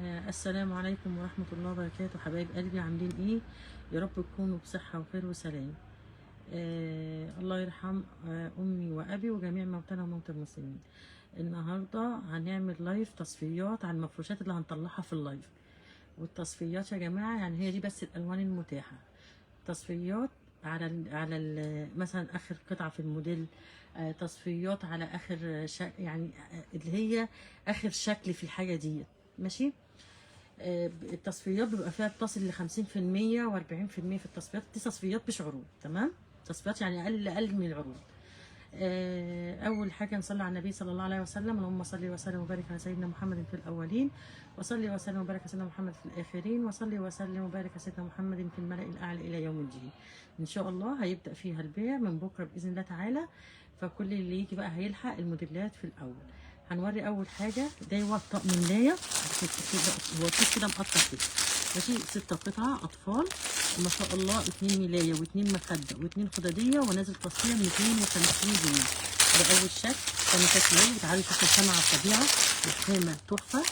السلام عليكم ورحمة الله وبركاته. حبايب قلبي عاملين ايه؟ يا رب تكونوا بصحة وخير وسلام. الله يرحم أمي وأبي وجميع موتانا وموتى المسلمين. النهاردة هنعمل لايف تصفيات عن المفروشات اللي هنطلعها في اللايف. والتصفيات يا جماعة يعني هي دي بس الألوان المتاحة. تصفيات على مثلا آخر قطعة في الموديل، تصفيات على آخر يعني اللي هي آخر شكل في الحاجة دي. ماشي. التصفيات بيبقى فيها بتصل ل 50% و40% في التصفيات. دي تصفيات مش عروض، تمام؟ تصفيات يعني اقل من العروض. اول حاجه نصلي على النبي صلى الله عليه وسلم. اللهم صل وسلم وبارك على سيدنا محمد في الاولين، وصلي وسلم وبارك على سيدنا محمد في الاخرين، وصلي وسلم وبارك على سيدنا محمد في الملأ الاعلى الى يوم الدين. ان شاء الله هيبدا فيها البيع من بكره باذن الله تعالى. فكل اللي يجي بقى هيلحق الموديلات في الاول. هنوري اول حاجه ده هو طقم ملايه. هو كيس كده مقطع كده، ماشي. 6 قطعه اطفال ما شاء الله، 2 ملايه و2 مخده و2 خداديه، ونازل تصفيه 250 جنيه. ده اول شكل. ثاني شكل تعالوا شوفوا الخامه على الطبيعه، الخامه تحفه.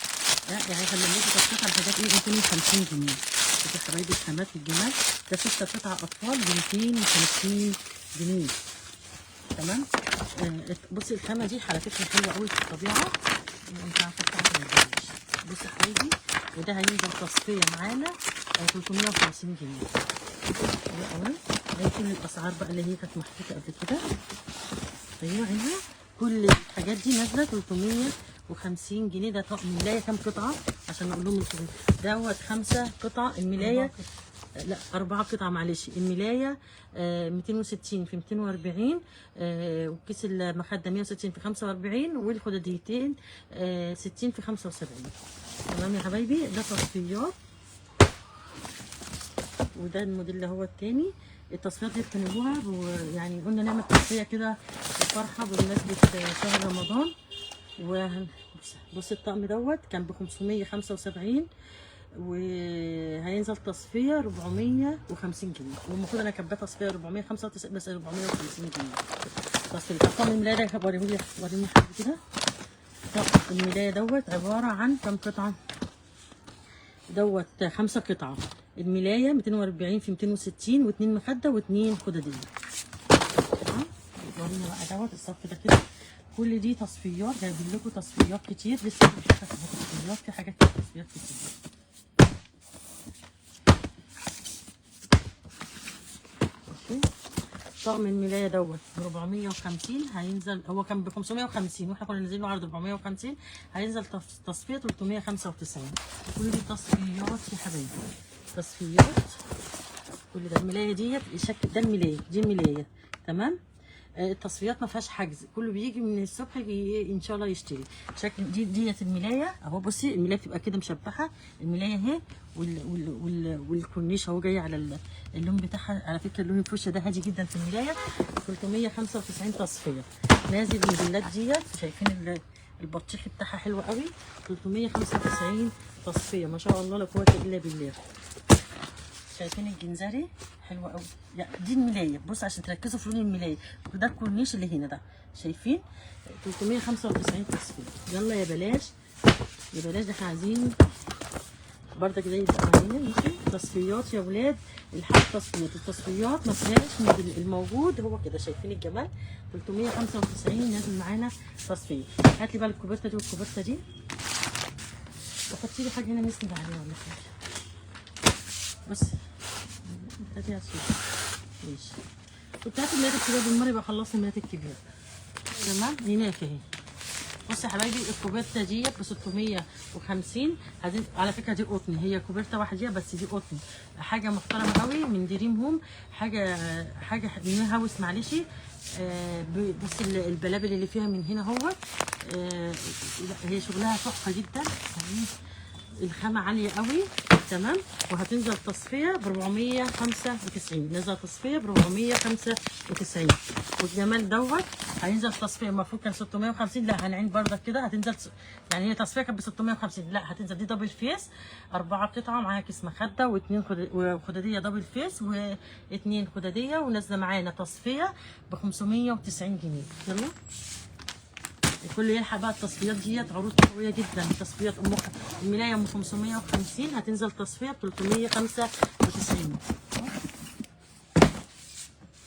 يعني خلينا نجيب تصفيات على الحاجات ايه 250 جنيه. شوفوا يا حبايبي الخامات الجمال. ده 6 قطعه اطفال ب 250 جنيه، تمام. بصي الخامه دي على فكره حلوه قوي في الطبيعه. انت عارفه بصي يا حبايبي، وده هينزل تصفيه معانا 350 جنيه. حلو قوي. هيكون الاسعار بقى اللي هي كانت محطوطه قبل كده. ايوه هنا كل الحاجات دي نازله 350 جنيه. ده طقم ملايه كام قطعه عشان نقول لهم دوت 5 قطع الملايه. لا 4 قطع معلش. الملايه 260 في 240، وكيس المخده 160 في 45، والخداديتين 60 في 75. تمام يا حبايبي. ده تصفيات. وده الموديل اللي هو التاني. التصفيات دي بتنجوها يعني قلنا نعمل تصفيه كده بفرحه بمناسبه شهر رمضان. بص الطقم دوت كان ب 575، وهينزل تصفيه 450 جنيه. والمفروض انا كاتباه تصفيه 495 بس 450 جنيه. تصفيه طقم الملايه ده وريني حاجه كده. طقم الملايه دوت عباره عن كام قطعه؟ دوت 5 قطعه. الملايه 240 في 260، و2 مخده و2 خداديه. تمام. ورينا بقى دوت الصف ده كده. كل دي تصفيات، جايبين لكم تصفيات كتير لسه. مش تصفيات في حاجات كتير، تصفيات كتير. طقم الملايه دوت ب 450 هينزل. هو كان ب 550 واحنا كنا نازلين له عرض 450. هينزل تصفيه 395. كل دي تصفيات يا حبايبي، تصفيات. كل ده الملايه ديت الشكل ده. الملايه دي الملايه، تمام. التصفيات ما فيهاش حجز، كله بيجي من الصبح ان شاء الله يشتري. شكل ديت الملايه اهو. بصي الملايه بتبقى كده مشبحه. الملايه اهي والكورنيش اهو جاي على اللون بتاعها. على فكره اللون الفوشيا ده هادي جدا في الملايه. 395 تصفيه نازل. الموديلات ديت شايفين البطيخ بتاعها حلو قوي. 395 تصفيه ما شاء الله لا قوه الا بالله. شايفين الجنزري حلوه قوي. دي الملايه. بص عشان تركزوا في لون الملايه. ده الكورنيش اللي هنا ده شايفين 395 تصفيه. يلا يا بلاش يا بلاش، ده احنا عايزين برضك زي الأولانية. ماشي. تصفيات يا ولاد. الحاجة تصفيات. التصفيات ما فيهاش الموجود هو كده. شايفين الجمال. 395 نازل معانا تصفيه. هات لي بقى الكوبرته دي والكوبرته دي، وحطي لي حاجه هنا نسند عليها ولا حاجه. بص هاتي ماشي. كنت هات الملايات الكبيره بالمره يبقى خلصنا الملايات الكبيره. تمام. هناك اهي. بصي يا حبايبي الكوبرته ديت ب 650. على فكره دي قطن. هي كوبرته واحده بس دي قطن. حاجه محترمه قوي من دريم هوم. حاجه من هاوس معلش. بص البلابل اللي فيها من هنا اهو. هي شغلها تحفه جدا. الخامه عاليه قوي، تمام. وهتنزل تصفيه ب 495. نزل تصفيه ب 495. والجمال دوت هينزل تصفيه. المفروض كان 650، لا هنعين بردك كده. هتنزل يعني هي تصفيه كانت ب 650، لا هتنزل دي دبل فيس. 4 قطعه معاها كيس مخده واثنين خداديه دبل فيس واثنين خداديه. ونازله معانا تصفيه ب 590 جنيه. يلا الكل يلحق بقى التصفيات ديت، عروض قويه جدا. تصفيات الملايه ام 550 هتنزل تصفيه ب 395.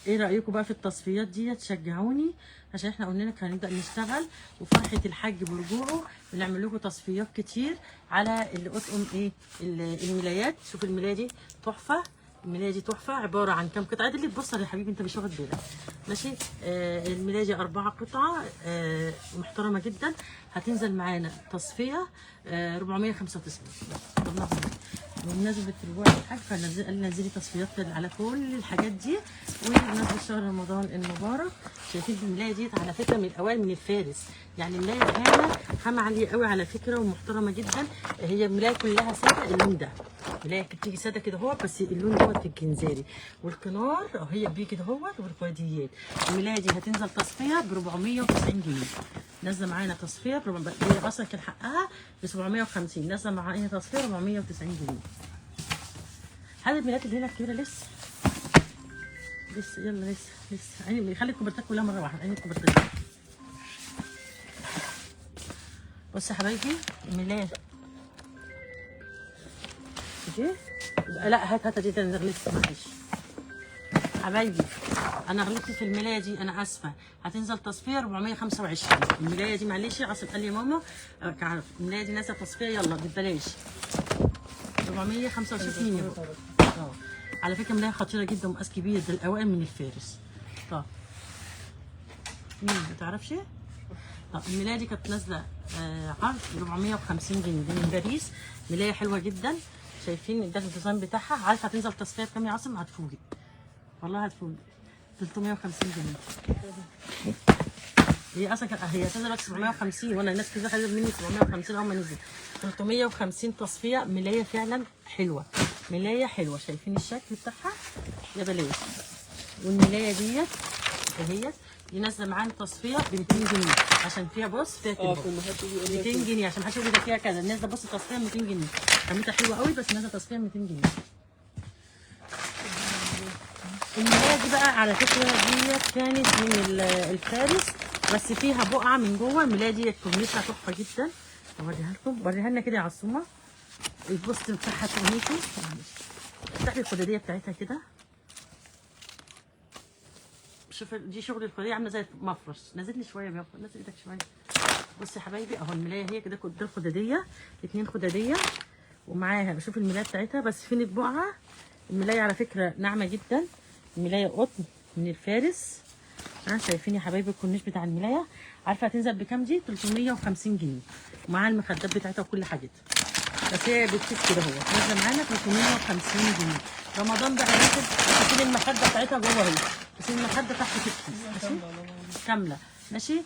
ايه رايكم بقى في التصفيات ديت؟ شجعوني عشان احنا قلنا لك هنبدا نشتغل، وفرحه الحاج برجوعه بنعمل لكم تصفيات كتير على اللي اطقم ايه الملايات. شوف الملايه دي تحفه، الملايه دي تحفه، عباره عن كام قطعه؟ دي اللي تبص يا حبيبي انت مش واخد بالك. ماشي. الملايه دي 4 قطعه محترمه جدا. هتنزل معانا تصفيه 495. بمناسبة رجوع الحاج قال لي نزلي تصفيات على كل الحاجات دي، وبمناسبة شهر رمضان المبارك. شايفين الملاية ديت على فكرة من الأوائل من الفارس، يعني الملاية خامة عالية قوي على فكرة ومحترمة جدا. هي الملاية كلها سادة، اللون ده ملاية بتيجي سادة كده اهوت، بس اللون دوت في الجنزاري، والقنار هي بيجي كده اهوت، والقياديات. الملاية دي هتنزل تصفية ب 490 جنيه. نازله معانا تصفيه هي اصلا كان حقها ب 750، نازله معانا تصفيه 490 جنيه. هذه الملايات اللي هنا الكبيره لسه يلا لسه عيني، خلي الكوبرتات كلها مره واحده، عيني الكوبرتات. بص يا حبايبي الملايه دي، لا هات دي تاني، غلطت معلش حبايبي، انا غلطت في الملايه دي، انا اسفه. هتنزل تصفيه 425. الملايه دي معلش، عاصم قال لي يا ماما عارف الملايه دي نازله تصفيه يلا ببلاش 465 يا بابا. على فكره ملايه خطيره جدا ومقاس كبير، ده الاوائل من الفارس. مين ما تعرفش؟ الملايه دي كانت نازله عرض 450 جنيه، دي من باريس. ملايه حلوه جدا، شايفين ده الديزاين بتاعها. عارفه هتنزل تصفيه بكام يا عاصم؟ هتفوجئ والله، هتفوجئ 350 جنيه. هي اصلا هي اساسا بس 750، وانا الناس كتير خدت مني 750 اول ما نزل. 350 تصفيه، ملايه فعلا حلوه، ملايه حلوه. شايفين الشكل بتاعها يا بلاش. والملايه ديت دي نازله معانا تصفيه ب 200 جنيه، عشان فيها بص فيها كده 200 جنيه، عشان محدش يقول لي ده فيها كذا. نازله بص تصفيه 200 جنيه، خامتها حلوه قوي، بس نازله تصفيه 200 جنيه. الملايه دي بقى على فكره ديت كانت من الفارس، بس فيها بقعه من جوه. الملايه دي كورنيشها تحفه جدا، اوريها لكم، وريها لنا كده يا عصومه. البوست بتاعها كورنيشه، افتحي الخداديه بتاعتها كده. شوف دي شغل الخداديه عامله زي مفرش. نزل لي شويه يا نزل ايدك شويه. بصي يا حبايبي اهو الملايه هي كده، ده الخداديه، 2 خداديه ومعاها. بشوف الملايه بتاعتها بس فين البقعه. الملايه على فكره ناعمه جدا، الملايه قطن من الفارس. شايفين يا حبايبي الكورنيش بتاع الملايه. عارفه هتنزل بكام دي؟ 350 جنيه، ومعاها المخدات بتاعتها وكل حاجتها. بس هي بتكيس كده اهو، نازله معانا 350 جنيه. رمضان بقى نازل، بشيل المخده بتاعتها جوه اهي، بشيل المخده تحت في الكيس ماشي كامله ماشي.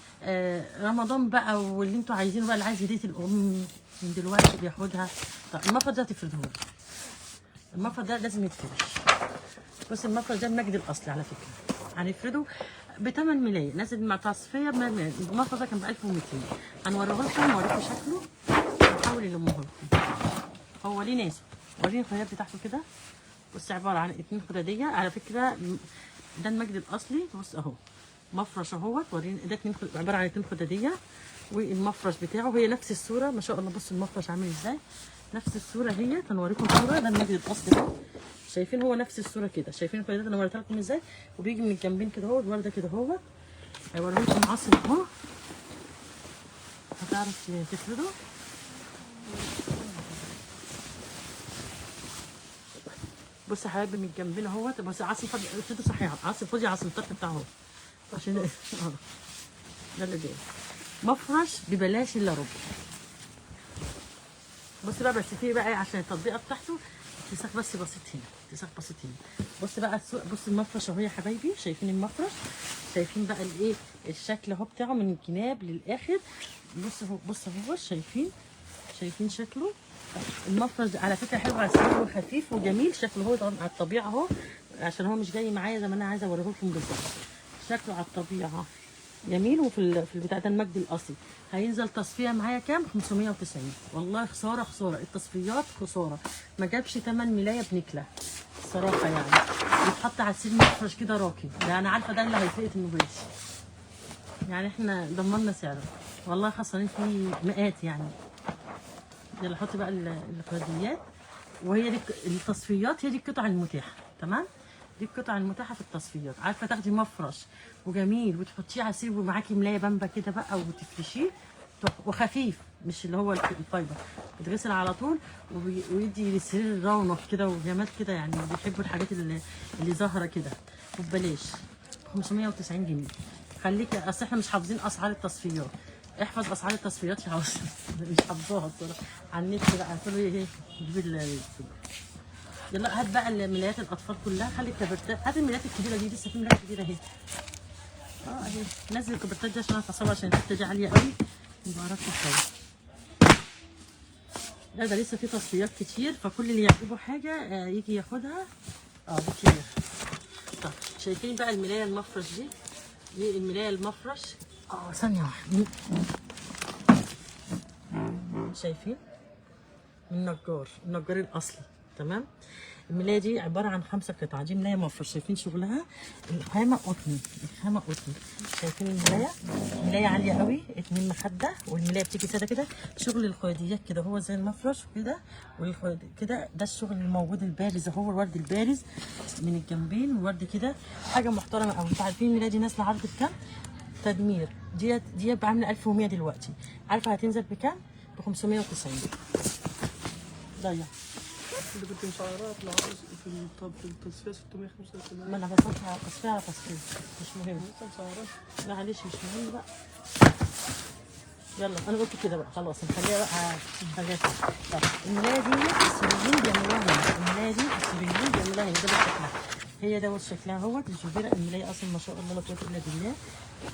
رمضان بقى واللي انتوا عايزينه بقى، اللي عايز هديه الام من دلوقتي بياخدها. طب المفرد ده هتفردهولي، المفرد ده لازم يتفرش. بص المفرد ده المجد الاصلي على فكره، هنفرده بثمن ملايه، نازل مع تصفيه. المفرد ده كان ب 1200. هنوريه لكم، نوريكم شكله ونحاول نلمه لكم. هو ليه ناس، وريني الخياط بتاعته كده. بص عباره عن 2 خداديه على فكره، ده المجد الاصلي. بص اهو مفرش اهوت، وريني ده عباره عن 2 خداديه، والمفرش بتاعه هي نفس الصوره ما شاء الله. بص المفرش عامل ازاي، نفس الصوره هي. هنوريكم الصوره، ده المجد الاصلي ده. شايفين هو نفس الصوره كده، شايفين الخدادات انا وريتها لكم ازاي، وبيجي من الجنبين كده اهو، الورده كده اهوت. هيوريه لكم عصر اهو، هتعرف تفرده. بص يا حبايبي من الجنبين اهوت. بص عاصم فاضي افرده صحيح، عاصم فاضي، عاصم الطرف بتاعه اهو، عشان ده اللي جاي. مفرش ببلاش الا ربع. بص بقى، بس فيه بقى عشان التطبيقه بتاعته اتساق بس بسيط هنا، اتساق بسيط هنا. بص بقى بص المفرش اهو يا حبايبي، شايفين المفرش؟ شايفين بقى الايه الشكل اهو بتاعه من الجناب للاخر. بص اهو، بص اهو، شايفين شكله. المفرش على فكره حلو على السرير وخفيف وجميل، شكله هو على الطبيعه اهو، عشان هو مش جاي معايا زي ما انا عايزه اوريه لكم بالظبط. شكله على الطبيعه جميل. وفي البتاع ده المجد الاصلي. هينزل تصفيه معايا كام؟ 590. والله خساره التصفيات خساره، ما جابش ثمن ملايه بنكله الصراحه يعني. يتحط على السرير مفرش كده راقي، ده انا عارفه ده اللي هيفقت النبيش يعني، احنا ضمننا سعره. والله خسرين فيه مئات يعني. يلا حطي بقى الخديات. وهي دي التصفيات، هي دي القطع المتاحه. تمام، دي القطع المتاحه في التصفيات. عارفه تاخدي مفرش وجميل وتحطيه عصير ومعاكي ملايه بامبا كده بقى وتفرشيه وخفيف، مش اللي هو الفايبر، بيتغسل على طول ويدي للسرير رونق كده وجمال كده. يعني بيحبوا الحاجات اللي ظاهره كده. وببلاش 590 جنيه. خليك، اصل احنا مش حافظين اسعار التصفيات. احفظ اسعار التصفيات يا عاوز. مش حافظاها الصراحه على النت بقى. هتقول ايه؟ جيب يلا هات بقى الملايات الاطفال كلها. خلي الكبرتات، هات الملايات الكبيره دي، لسه في ملايات كبيره اهي. اهي نزل الكبرتات دي عشان اتصور، عشان الحته دي عاليه قوي ما بعرفش اتصور. لا ده لسه في تصفيات كتير، فكل اللي يعجبه حاجه يجي ياخدها. دي كده. طب شايفين بقى الملايه المفرش دي الملايه المفرش. ثانيه واحده. شايفين؟ من النجار الاصلي. تمام. الملايه دي عباره عن 5 قطع. دي ملايه مفرش. شايفين شغلها؟ الخامه قطن. شايفين ملايه عاليه قوي. 2 مخده، والملايه بتيجي ساده كده. شغل الخياطيات كده هو زي المفرش كده كده. ده الشغل الموجود البارز اهو، الورد البارز من الجنبين، والورد كده حاجه محترمه قوي. انتوا عارفين الملايه دي نازله عرض بكام؟ تدمير. دي بعامله 1100 دلوقتي. عارفه هتنزل بكام؟ ب 590. ضيع. انت كنت مسعرات في التصفيه 685. ما انا بصفي على تصفيه مش مهم. لسه مسعرات. معلش مش مهم بقى. يلا انا قلت كده بقى خلاص، نخليها بقى حاجات. طب الملايه دي السوريين بيعملوها هنا. ده شكلها. هي دوت شكلها اهوت. الجبيره الملايه اصلا ما شاء الله لا قوه الا بالله.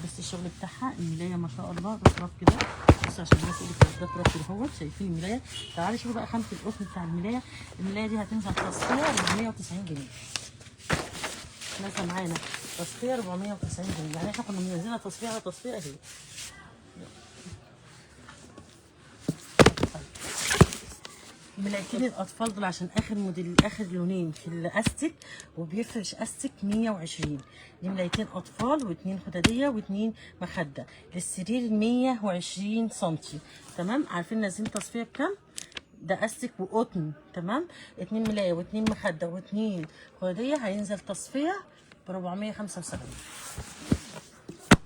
بس الشغل بتاعها الملايه ما شاء الله رفرف كده. بصوا عشان الناس تقول لك ده رفرف كده اهوت. شايفين الملايه؟ تعالي شوفوا بقى خامه القطن بتاع الملايه. الملايه دي هتنزل تصفيه 490 جنيه. نازله معانا تصفيه 490 جنيه. يعني احنا كنا منزلينها تصفيه على تصفيه اهي. ملايتين الاطفال دول عشان اخر موديل، اخر لونين في الاستيك، وبيفرش استيك 120. دي ملايتين اطفال و2 خداديه و2 مخده للسرير 120 سم. تمام. عارفين نازلين تصفيه بكام؟ ده استيك وقطن. تمام. 2 ملايه و2 مخده و2 خداديه هينزل تصفيه ب 475.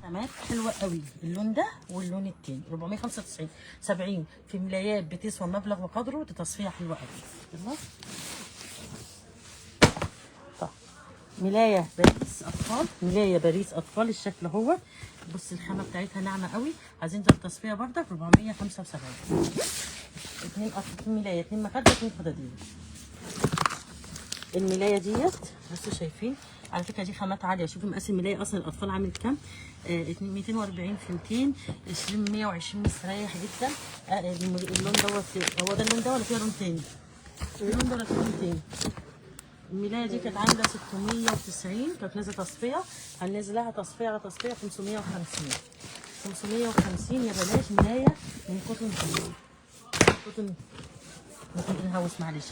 تمام. حلوه قوي اللون ده واللون التاني. 495 70 في ملايات بتسوى مبلغ وقدره. دي تصفيه حلوه قوي. يلا. طب ملايه باريس اطفال. الشكل اهو. بص الخامه بتاعتها ناعمه قوي. عايزين دول تصفيه برده ب 475. 2 ملايه، 2 مخده، 2 خداديه. الملايه ديت بصوا شايفين؟ على فكره دي خامات عاليه. شوفوا مقاس الملايه اصلا الاطفال عامل كام؟ 240 في 200 20 120 مستريح جدا. اللون دوت هو ده اللون ده ولا فيها لون تاني؟ اللون ده ولا فيه لون تاني؟ الملايه دي كانت عامله 690، كانت نازله تصفيه. هننزلها تصفيه على تصفيه 550. 550 يا بلاش ملايه من قطن الهوس. معلش.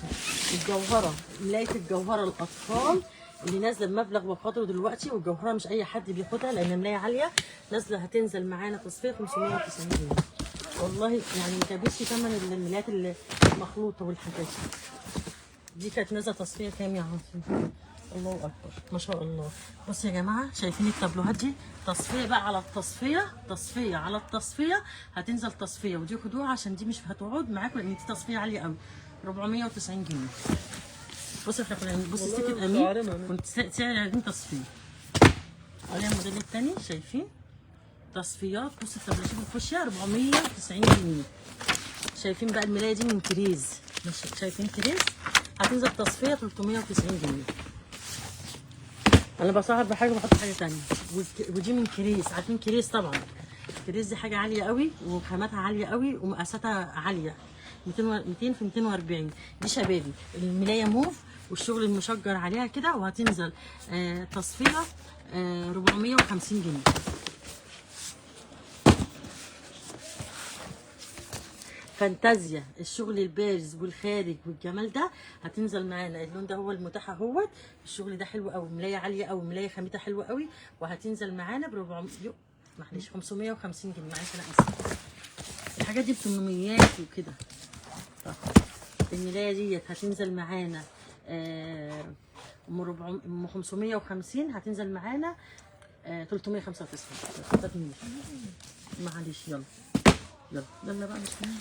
الجوهره، ملايه الجوهره الاطفال اللي نازله بمبلغ وقدره دلوقتي، والجوهره مش اي حد بياخدها لان ملايه عاليه. نازله هتنزل معانا تصفيه 590 جنيه. والله يعني ما جابتش ثمن الملايات المخلوطه والحاجات دي. كانت نازله تصفيه كام يا عاصم؟ الله اكبر ما شاء الله. بصوا يا جماعه شايفين التابلوهات دي؟ تصفيه بقى على التصفيه، تصفيه على التصفيه. هتنزل تصفيه، ودي خدوها عشان دي مش هتقعد معاكم لان دي تصفيه عاليه قوي. 490 جنيه. بصوا احنا كنا بص سكه امين كنت سعر عايزين تصفيه. عليها الموديل الثاني. شايفين تصفيات؟ بص التابلوهات الفوشيا 490 جنيه. شايفين بقى الملايه دي من كريز؟ شايفين كريز؟ هتنزل تصفيه 390 جنيه. انا بسعر بحاجه وبحط حاجه ثانيه. ودي من كريز. عارفين كريز طبعا؟ كريز دي حاجه عاليه قوي وخاماتها عاليه قوي ومقاساتها عاليه. 200 في 240. دي شبابي. الملايه موف والشغل المشجر عليها كده، وهتنزل تصفيه 450 جنيه. فانتازيا الشغل البارز والخارج والجمال ده هتنزل معانا. اللون ده هو المتاح اهوت. الشغل ده حلو قوي. ملايه عاليه قوي، ملايه خامتها حلوه قوي، وهتنزل معانا ب 400 معلش 550 جنيه. معلش انا اسفه. الحاجات دي ب 800 وكده. طب الملايه ديت هتنزل معانا ام 550 هتنزل معانا 395. معلش يلا يلا يلا بقى مش مهم.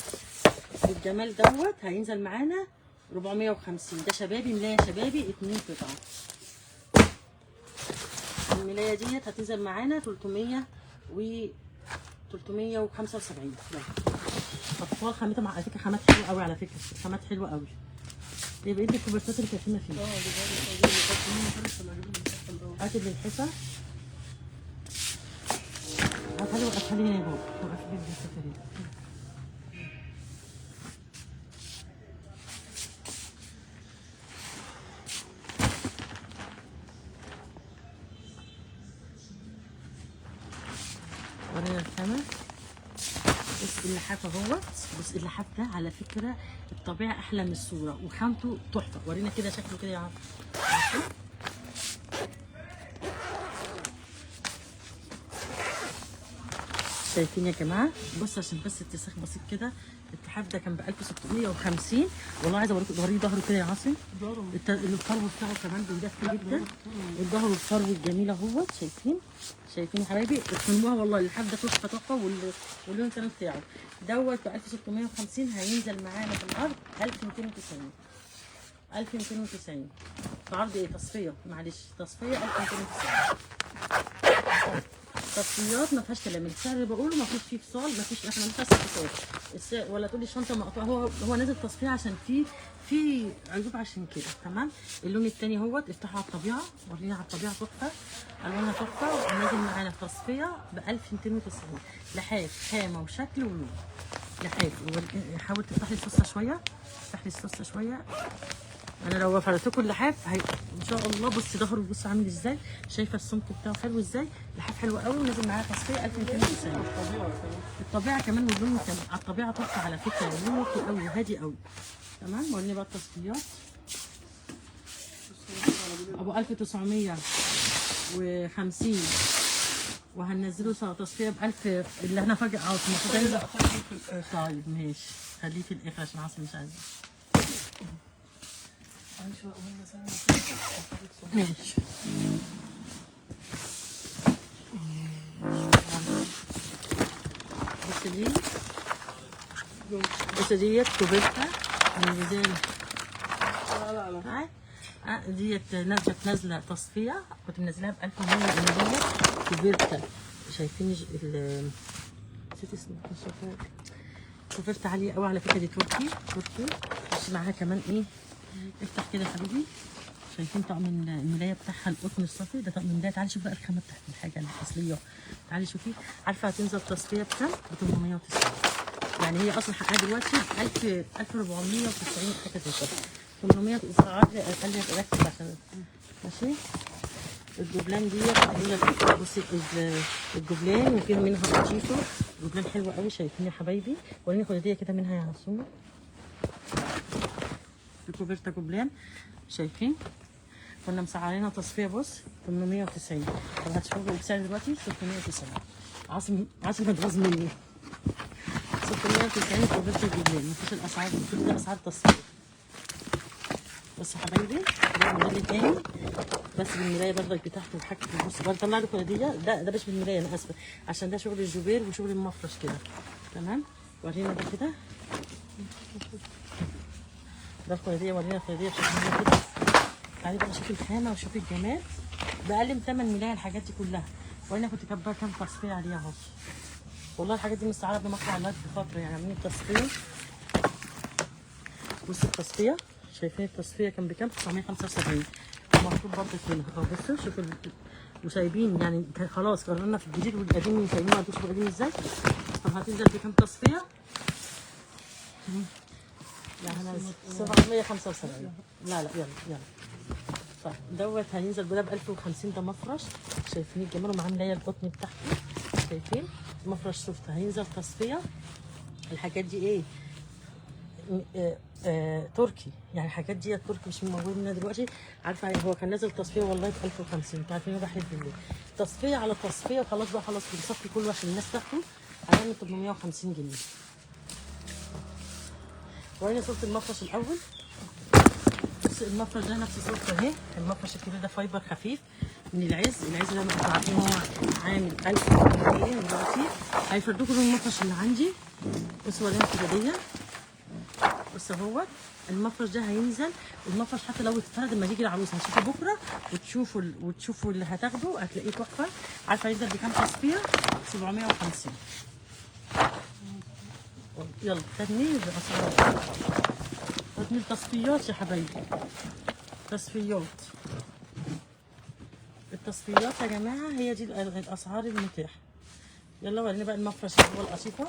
الجمال دوت هينزل معانا 450. ده شبابي، ملايه شبابي 2 قطعه. الملايه ديت هتنزل معانا 375. يلا اطفال خامتهم على فكره خامات حلوه قوي، على فكره خامات حلوه قوي. يبقى ايه الكوبرتات اللي كاتبين فيها؟ هات اللي الحصه. هاتها لي وقفها لي هنا يا بابا، وقفها لي الحته دي. ورينا الخامة. بص اللحاف اهوت، بص اللحاف ده على فكرة الطبيعة أحلى من الصورة وخامته تحفة. ورينا كده شكله كده يا عم. شايفين يا جماعة؟ بص عشان بس اتساخ بسيط كده. اللحاف ده كان ب 1650. والله عايزة اوريه ظهره كده يا عاصم. الفرو بتاعه كمان بيدفي جدا. الظهر والفرو الجميل اهوت. شايفين يا حبايبي؟ اقسموها والله اللحاف ده تحفة تحفة. واللون كمان بتاعه دوت ب 1650 هينزل معانا في العرض 1290. 1290 في عرض ايه؟ تصفية، معلش تصفية 1290. تصفيات ما فيهاش كلام. السعر اللي بقوله ما فيش فيه فصال، ما فيش احنا ما فيهاش فصال. ولا تقولي الشنطه مقطوعه. هو نازل تصفيه عشان في عيوب عشان كده. تمام. اللون الثاني اهوت افتحوا على الطبيعه، ورينا على الطبيعه تحفه، الوانها تحفه. ونازل معانا في تصفيه ب 1290. لحاف خامه وشكل ولون. لحاف. حاول تفتح لي السوسه شويه، افتح لي السوسه شويه. انا لو فرقتكم اللحاف ان شاء الله. بصي ظهره، بصي عامل ازاي، شايفه السمك بتاعه حلو ازاي. اللحاف حلو قوي ونازل معاه تصفيه 1290. الطبيعه كمان واللون كمان على الطبيعه تحفه على فكره، لونه قوي وهادي قوي. تمام. وريني بقى التصفيات. ابو 1950 وهننزله تصفيه ب 1000 اللي احنا فجاه المفروض ينزل. طيب ماشي، خليه في الاخر عشان عاصم مش عايزه. ماشي. بص ديت كوبرتا من الجزائر. ديت نازله تصفيه، كنت منزلها ب 1100. كوبرتا شايفين نسيت اسمه كوبرتا عاليه قوي على فكره. دي تركي. بس معاها كمان ايه، افتح كده يا حبيبي. شايفين طقم الملايه بتاعها القطن الصافي ده. طقم الملايه. تعالي شوفي بقى الخامه بتاعت الحاجه الاصليه. تعالي شوفي. عارفه هتنزل تصفيه بكام؟ ب 890. يعني هي اصلا حقها دلوقتي ب 1490 حاجه زي كده. 800 اسعار. خليني اركز عشان ماشي. الجبلان ديت بصي الجبلان وفي منها بطيخه. جبلان حلوه قوي. شايفين يا حبايبي؟ وريني خديه كده منها يا عصومه. الكوفرتا جبلان. شايفين؟ كنا مسعرينها تصفيه بص 890. طب هتشوفوا السعر دلوقتي 690. عاصم اتغاظ مني. 690 كوفرتا جبلان. مفيش الاسعار دي، كل ده اسعار تصفيه. بص يا حبايبي ده الموديل التاني بس بالمرايه برضك بتاعته وحاجته. بص بطلع لكم الخديه. ده مش بالمرايه، انا اسفه، عشان ده شغل الجوبير وشغل المفرش كده. تمام. ورينا ده كده. ده الخديه. ورينا الخديه بشكل كده. تعالي بقى شوفي الخامه وشوفي الجمال. بأقل من 8 ملايه الحاجات دي كلها. ورينا كنت كاتبه كام تصفيه عليها اهو. والله الحاجات دي مستعاره بمقطع الله بفتره، يعني عاملين تصفيه. بص التصفيه. شايفين التصفيه كان بكام؟ 975. المفروض برضك هنا اهو. بصوا شوفوا وسايبين يعني خلاص قررنا في الجديد والقديم سايبينه. هتشوفوا القديم ازاي. طب هتنزل بكام تصفيه؟ يعني 775. لا يلا. طيب دوت هينزل بده ب 1050. ده مفرش. شايفين الجمال ومعاه ملايه القطن بتاعته. شايفين مفرش سوفت. هينزل تصفيه. الحاجات دي ايه؟ تركي. يعني الحاجات دي تركي مش موجود منها دلوقتي. عارفه هو كان نازل تصفيه والله ب 1050. انتوا عارفين راح بالليل تصفيه على تصفيه وخلاص بقى. خلاص بنصفي كله عشان الناس تاخده. هيعمل 850 جنيه. وريني صورة المفرش الأول. بص المفرش ده نفس صورته اهي. المفرش الكبير ده فايبر خفيف من العز ده انتوا عارفين هو عامل 1800 دلوقتي. هيفردوكوا لون المفرش اللي عندي. بصوا ورينا كده دي. بص اهوت المفرش ده هينزل. والمفرش حتى لو اتفرد لما تيجي العروسه هتشوفه بكره وتشوفوا اللي هتاخده هتلاقيه تحفه. عارفه هينزل بكام تصفيه؟ 750. يلا تجميل بأسعار. تجميل تصفيات يا حبايبي. تصفيات. التصفيات يا جماعه هي دي الاسعار المتاحه. يلا وريني بقى المفرش اللي هو القطيفه.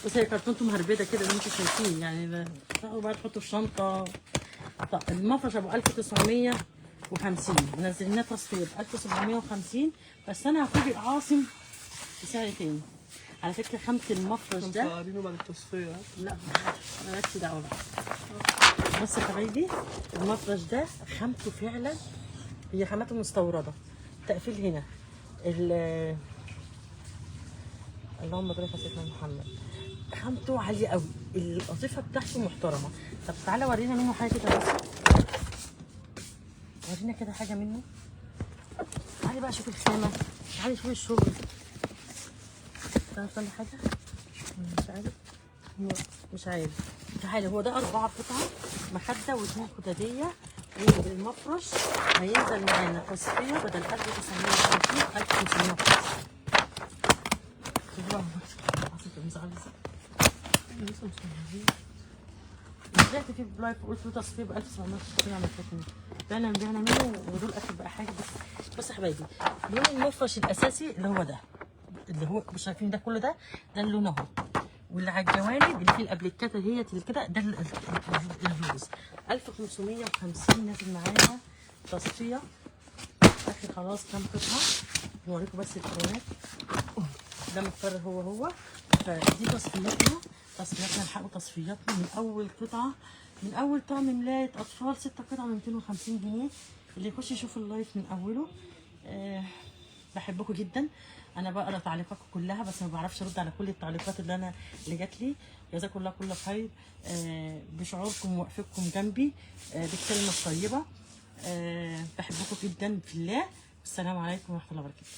بس هي كرتونته مهربده كده زي ما انتم شايفين يعني. تاخدوا بقى تحطوا في شنطه. طب المفرش ابو 1950 منزليناه تصفيه ب 1750. بس انا هفاجئ عاصم بسعر تاني. على فكره خامه المفرش ده مسعرينه بعد التصفيه. لا مالكش دعوه بقى. بص يا حبايبي المفرش ده خامته فعلا هي خامته مستورده. تقفيل هنا اللهم بارك على سيدنا محمد. خامته عاليه قوي. القطيفه بتاعته محترمه. طب تعالى ورينا منه حاجه كده بس. ورينا كده حاجه منه. تعالي بقى شوف الخامه. تعالي شوف الشغل. تعرف تعمل حاجه؟ مش عارف. تعالي هو ده 4 قطع مخده و2 خداديه. والمفرش هينزل معانا تصفيه بدل 1950 1550. شوفوا لسه مصورين. رجعت فيه بلايف وقلت له تصفيه ب 1760 على فكره. فعلا بعنا منه ودول اخر بقى حاجه بس يا حبايبي لون المفرش الاساسي اللي هو ده. اللي هو مش شايفين ده كله ده اللون اهو. واللي على الجوانب اللي فيه الابليكات اللي كده ده الروز 1550 نازل معانا تصفيه. اخر خلاص كام قطعه. هوريكم بس الكرونات. ده متكرر هو. فدي تصفياتنا الحقوا تصفياتنا من اول قطعه. من اول طقم ملايه اطفال 6 قطع ب 250 جنيه. اللي يخش يشوف اللايف من اوله. بحبكم جدا. انا بقرا تعليقاتكم كلها بس ما بعرفش ارد على كل التعليقات اللي جات لي. جزاكم الله كل خير بشعوركم ووقفتكم جنبي بالكلمه الطيبه. بحبكم جدا في الله. السلام عليكم ورحمه الله وبركاته.